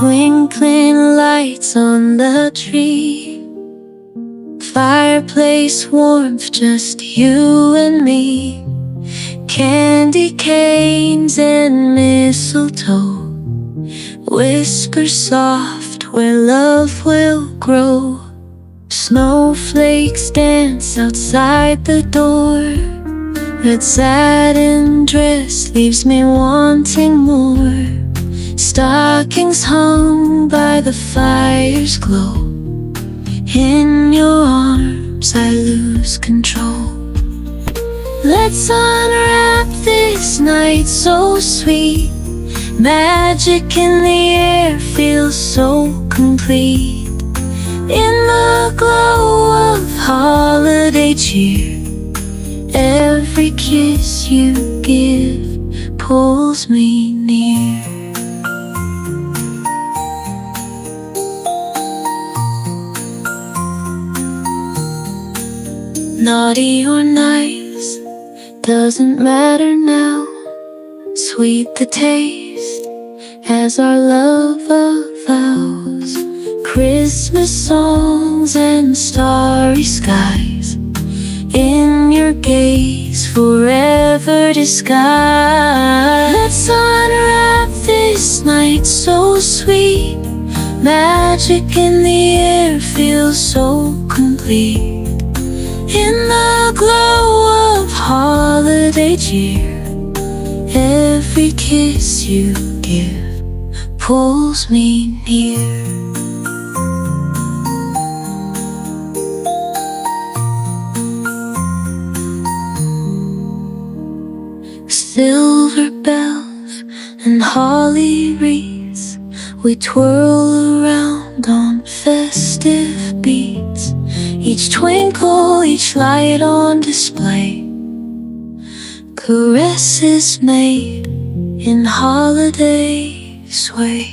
Twinkling lights on the tree, fireplace warmth, just you and me. Candy canes and mistletoe, whisper soft where love will grow. Snowflakes dance outside the door. That satin dress leaves me wanting more. Stockings hung by the fire's glow. In your arms I lose control. Let's unwrap this night so sweet. Magic in the air feels so complete. In the glow of holiday cheer, every kiss you give pulls me near. Naughty or nice, doesn't matter now. Sweet the taste as our love avows. Christmas songs and starry skies, in your gaze forever disguised. Let's unwrap this night so sweet. Magic in the air feels so complete. In the glow of holiday cheer, every kiss you give pulls me near. Silver bells and holly wreaths, we twirl around on festive beats. Each twinkle, each light on display, caresses made in holiday sway.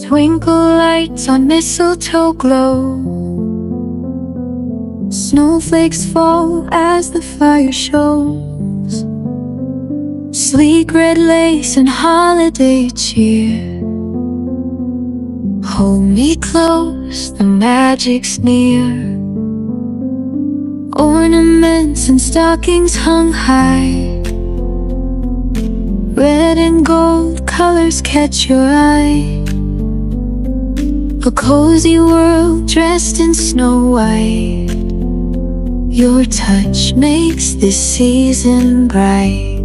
Twinkle lights on mistletoe glow. Snowflakes fall as the fire shows. Sleek red lace and holiday cheer. Hold me close, the magic's near. Ornaments and stockings hung high. Red and gold colors catch your eye. A cozy world dressed in snow white. Your touch makes this season bright.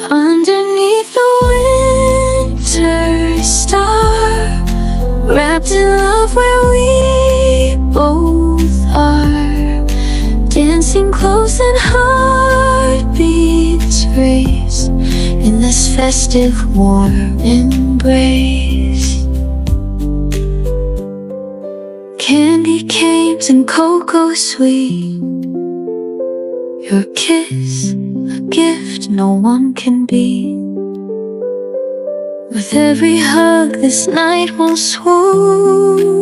Underneath the winter star, wrapped in love where we both are, dancing close and heartbeats race in this festive warm embrace. Candy canes and cocoa sweet, your kiss a gift no one can beat. With every hug this night will swoon,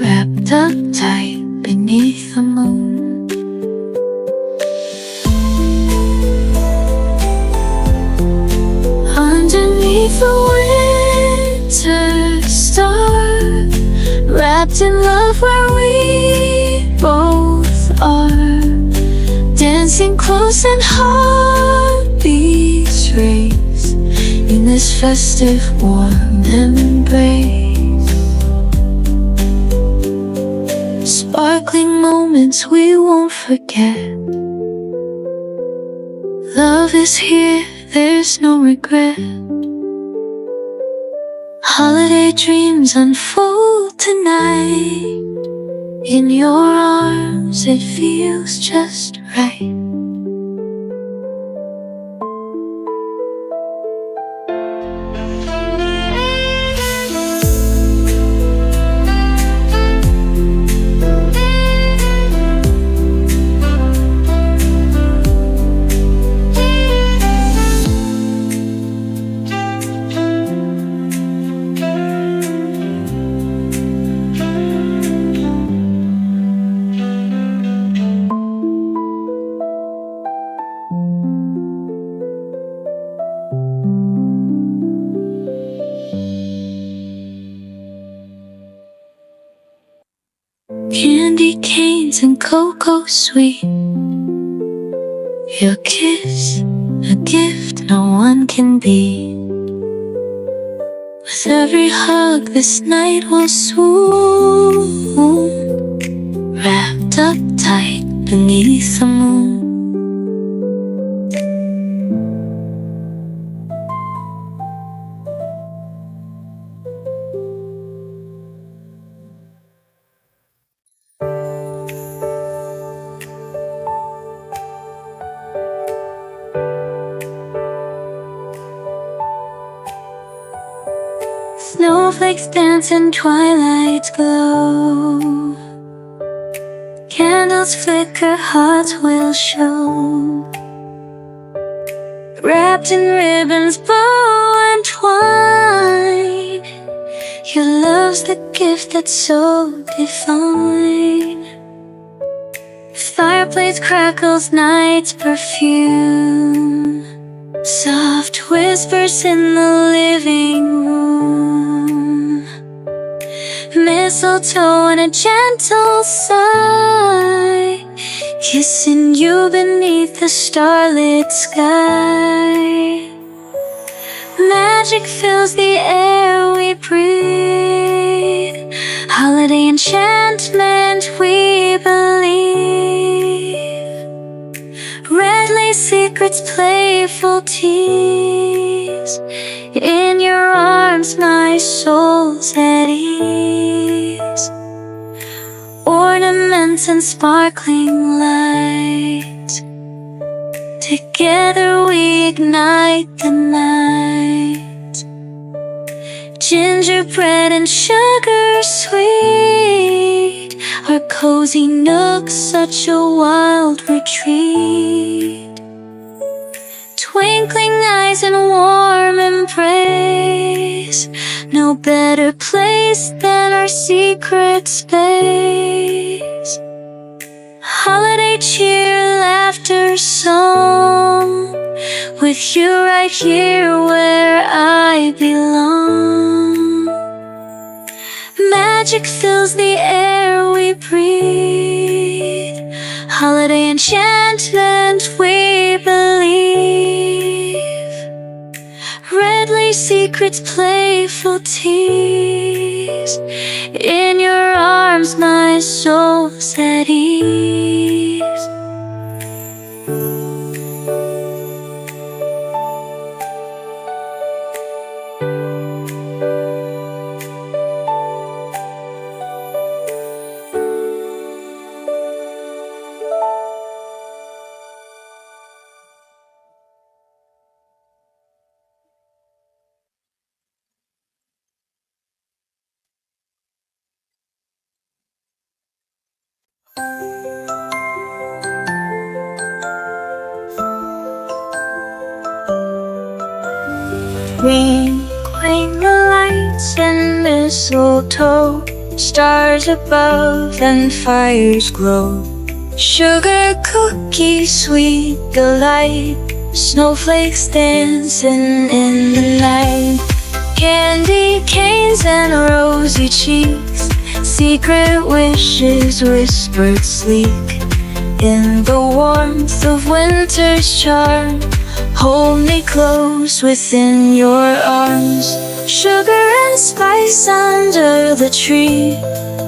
wrapped up tight beneath the moon. Underneath the winter star, wrapped in love where we both are, dancing close and heartbeats race in this festive warm embrace. Sparkling moments we won't forget. Love is here, there's no regret. Holiday dreams unfold tonight. In your arms it feels just right. almonds and cocoa sweet. Your kiss, a gift no one can beat. With every hug this night will swoon, wrapped up tight beneath the moon. Snowflakes dance in twilight's glow. Candles flicker, hearts will show. Wrapped in ribbons, bow and twine. Your love's the gift that's so divine. Fireplace crackles, night's perfume. Soft whispers in the living room. Mistletoe and a gentle sigh, kissing you beneath the starlit sky. Magic fills the air we breathe. Holiday enchantment we believe. Red lace secrets, playful tease. In your arms my soul's at ease. Ornaments and sparkling lights, together we ignite the night. Gingerbread and sugar sweet, our cozy nook such a wild retreat. Twinkling eyes and warm embrace, no better place than our secret space. Holiday cheer, laughter, song, with you right here where I belong. Magic fills the air we breathe. Holiday enchantment we believe. Red lace secrets, playful tease. In your arms my soul's at ease. Twinkling the lights and mistletoe, stars above and fires glow. Sugar cookies, sweet delight, snowflakes dancing in the night. Candy canes and rosy cheeks, secret wishes whispered sleek. In the warmth of winter's charm, hold me close within your arms. Sugar and spice under the tree,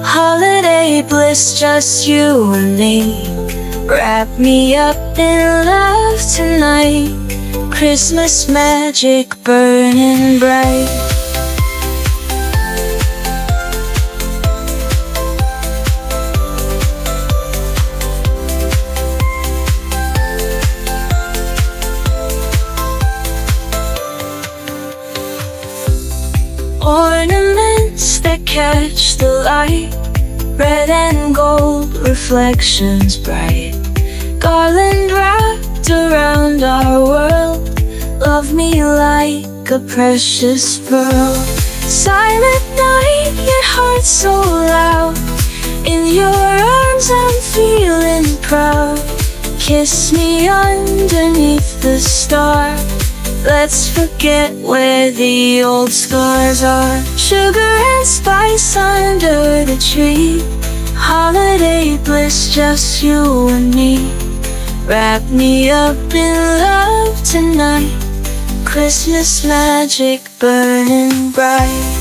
holiday bliss, just you and me. Wrap me up in love tonight, Christmas magic burning bright. Ornaments that catch the light, red and gold reflections bright. Garland wrapped around our world, love me like a precious pearl. Silent night, yet heart so loud, in your arms I'm feeling proud. Kiss me underneath the star, let's forget where the old scars are. Sugar and spice under the tree, Holiday bliss, just you and me. Wrap me up in love tonight. Christmas magic burning bright.